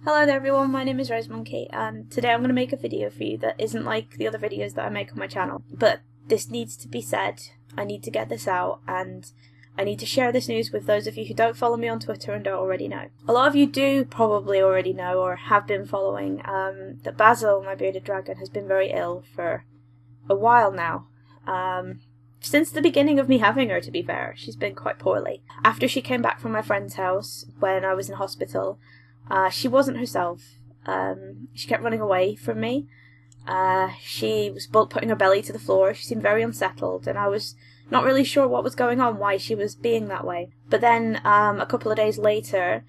Hello there everyone, my name is Rosemonkey and today I'm going to make a video for you that isn't like the other videos that I make on my channel. But this needs to be said, I need to get this out and I need to share this news with those of you who don't follow me on Twitter and don't already know. A lot of you do probably already know or have been following that Basil, my bearded dragon, has been very ill for a while now. Since the beginning of me having her, to be fair, she's been quite poorly. After she came back from my friend's house when I was in hospital, she wasn't herself. She kept running away from me. She was putting her belly to the floor. She seemed very unsettled, and I was not really sure what was going on, why she was being that way. But then, a couple of days later,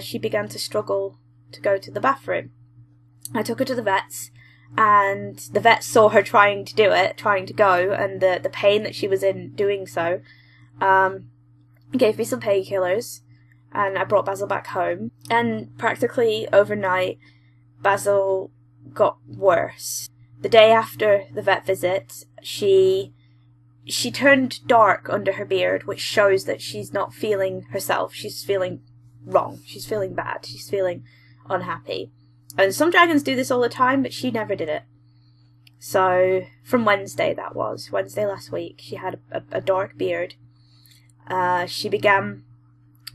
she began to struggle to go to the bathroom. I took her to the vets, and the vets saw her trying to go, and the pain that she was in doing so, gave me some painkillers. And I brought Basil back home. And practically overnight, Basil got worse. The day after the vet visit, she turned dark under her beard, which shows that she's not feeling herself. She's feeling wrong. She's feeling bad. She's feeling unhappy. And some dragons do this all the time, but she never did it. So, from Wednesday Wednesday last week, she had a dark beard. She began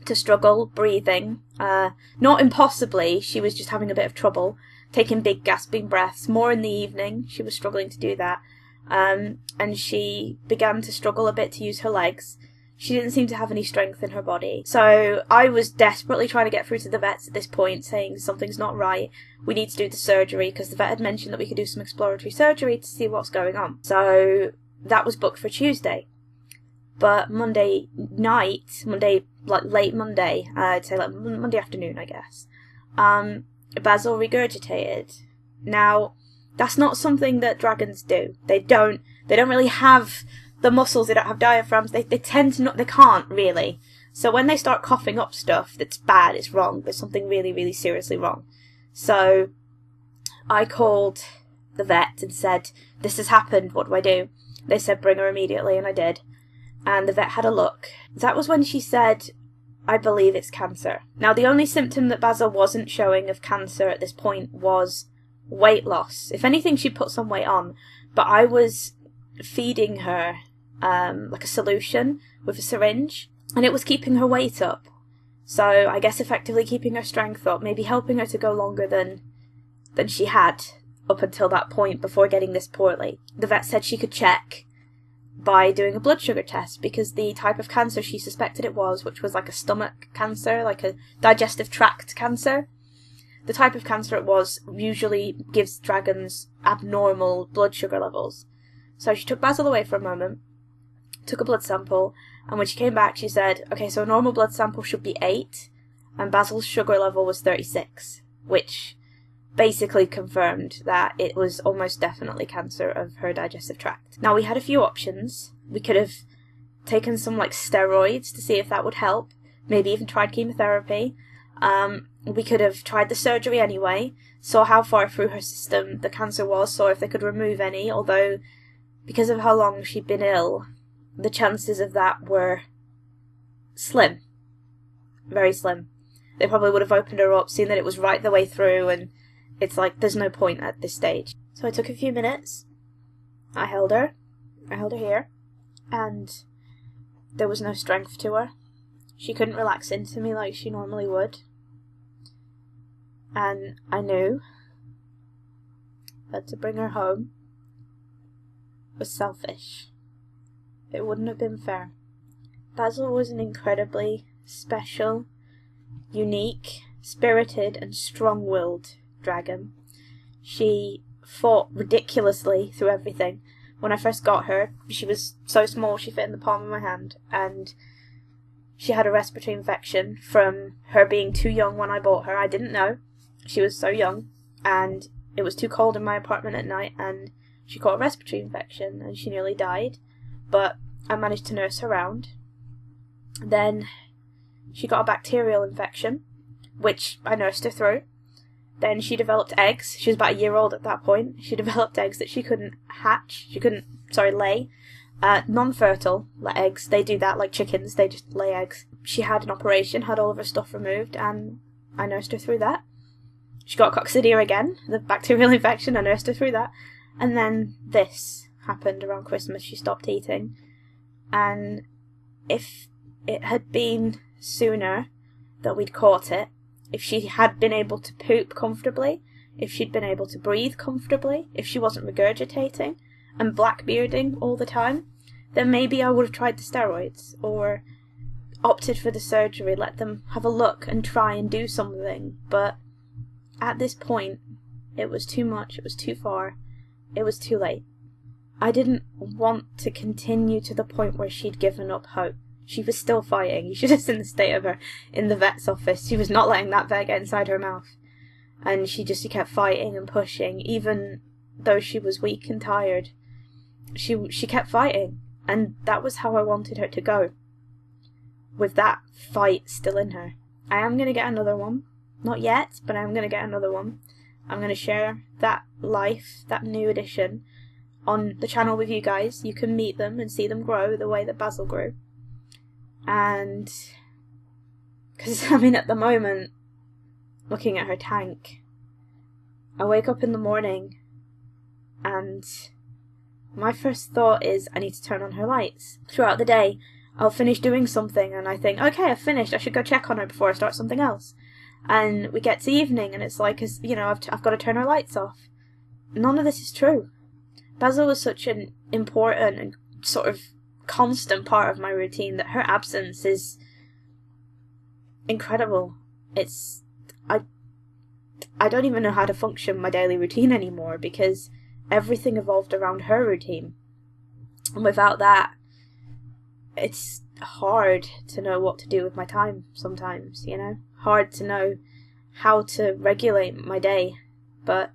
to struggle breathing, not impossibly, she was just having a bit of trouble taking big gasping breaths. More in the evening she was struggling to do that, and she began to struggle a bit to use her legs. She didn't seem to have any strength in her body, so I was desperately trying to get through to the vets at this point, saying something's not right, we need to do the surgery, because the vet had mentioned that we could do some exploratory surgery to see what's going on. So that was booked for Tuesday. But Monday night, late Monday, I'd say like Monday afternoon, I guess, Basil regurgitated. Now, that's not something that dragons do. They don't really have the muscles, they don't have diaphragms, they tend to not, they can't really. So when they start coughing up stuff that's bad, it's wrong, there's something really, really seriously wrong. So I called the vet and said, this has happened, what do I do? They said, bring her immediately, and I did. And the vet had a look. That was when she said, I believe it's cancer. Now, the only symptom that Basil wasn't showing of cancer at this point was weight loss. If anything, she put some weight on. But I was feeding her like a solution with a syringe, and it was keeping her weight up. So I guess effectively keeping her strength up, maybe helping her to go longer than she had up until that point before getting this poorly. The vet said she could check by doing a blood sugar test, because the type of cancer she suspected it was, which was like a stomach cancer, like a digestive tract cancer, the type of cancer it was usually gives dragons abnormal blood sugar levels. So she took Basil away for a moment, took a blood sample, and when she came back she said, okay, so a normal blood sample should be 8, and Basil's sugar level was 36, which basically confirmed that it was almost definitely cancer of her digestive tract. Now, we had a few options. We could have taken some like steroids to see if that would help, maybe even tried chemotherapy. We could have tried the surgery anyway, saw how far through her system the cancer was, saw if they could remove any, although because of how long she'd been ill, the chances of that were slim. Very slim. They probably would have opened her up, seen that it was right the way through, and it's like, there's no point at this stage. So I took a few minutes, I held her here, and there was no strength to her. She couldn't relax into me like she normally would. And I knew that to bring her home was selfish. It wouldn't have been fair. Basil was an incredibly special, unique, spirited, and strong-willed dragon. She fought ridiculously through everything. When I first got her, she was so small she fit in the palm of my hand, and she had a respiratory infection from her being too young when I bought her. I didn't know. She was so young, and it was too cold in my apartment at night, and she caught a respiratory infection, and she nearly died, but I managed to nurse her around. Then she got a bacterial infection, which I nursed her through. Then she developed eggs. She was about a year old at that point. She developed eggs that she couldn't lay. Non-fertile eggs. They do that like chickens. They just lay eggs. She had an operation, had all of her stuff removed, and I nursed her through that. She got coccidia again, the bacterial infection. I nursed her through that. And then this happened around Christmas. She stopped eating. And if it had been sooner that we'd caught it, if she had been able to poop comfortably, if she'd been able to breathe comfortably, if she wasn't regurgitating and blackbearding all the time, then maybe I would have tried the steroids or opted for the surgery, let them have a look and try and do something. But at this point, it was too much, it was too far, it was too late. I didn't want to continue to the point where she'd given up hope. She was still fighting. You should have seen the state of her in the vet's office. She was not letting that vet get inside her mouth. And she kept fighting and pushing, even though she was weak and tired. She kept fighting, and that was how I wanted her to go. With that fight still in her. I am going to get another one. Not yet, but I'm going to get another one. I'm going to share that life, that new edition, on the channel with you guys. You can meet them and see them grow the way that Basil grew. And because, I mean, at the moment, looking at her tank, I wake up in the morning and my first thought is I need to turn on her lights. Throughout the day, I'll finish doing something and I think, okay, I've finished, I should go check on her before I start something else. And we get to evening and it's like, you know, I've got to turn her lights off. None of this is true. Basil was such an important and sort of constant part of my routine that her absence is incredible. I don't even know how to function my daily routine anymore because everything evolved around her routine. And without that, it's hard to know what to do with my time sometimes, you know? Hard to know how to regulate my day. But,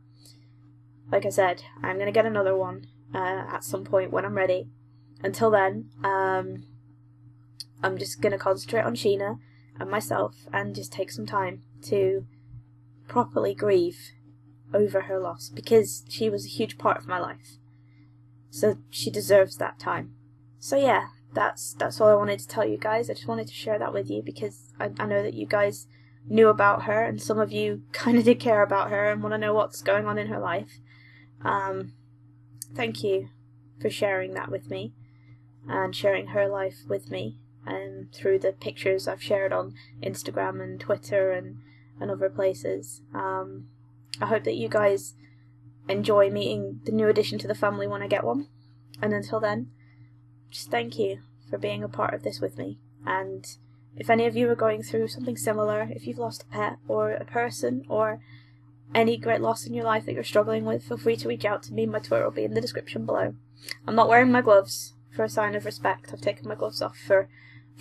like I said, I'm going to get another one at some point when I'm ready. Until then, I'm just going to concentrate on Sheena and myself and just take some time to properly grieve over her loss because she was a huge part of my life. So she deserves that time. So yeah, that's all I wanted to tell you guys. I just wanted to share that with you because I know that you guys knew about her and some of you kind of did care about her and want to know what's going on in her life. Thank you for sharing that with me and sharing her life with me through the pictures I've shared on Instagram and Twitter and other places. I hope that you guys enjoy meeting the new addition to the family when I get one. And until then, just thank you for being a part of this with me. And if any of you are going through something similar, if you've lost a pet or a person or any great loss in your life that you're struggling with, feel free to reach out to me. My Twitter will be in the description below. I'm not wearing my gloves for a sign of respect. I've taken my gloves off for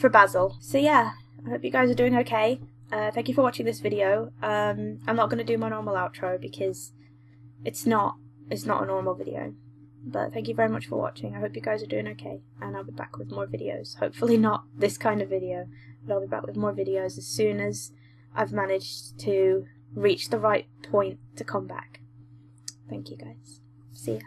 Basil. So yeah, I hope you guys are doing okay. Thank you for watching this video. I'm not going to do my normal outro because it's not a normal video. But thank you very much for watching. I hope you guys are doing okay, and I'll be back with more videos. Hopefully not this kind of video, but I'll be back with more videos as soon as I've managed to reach the right point to come back. Thank you guys. See ya.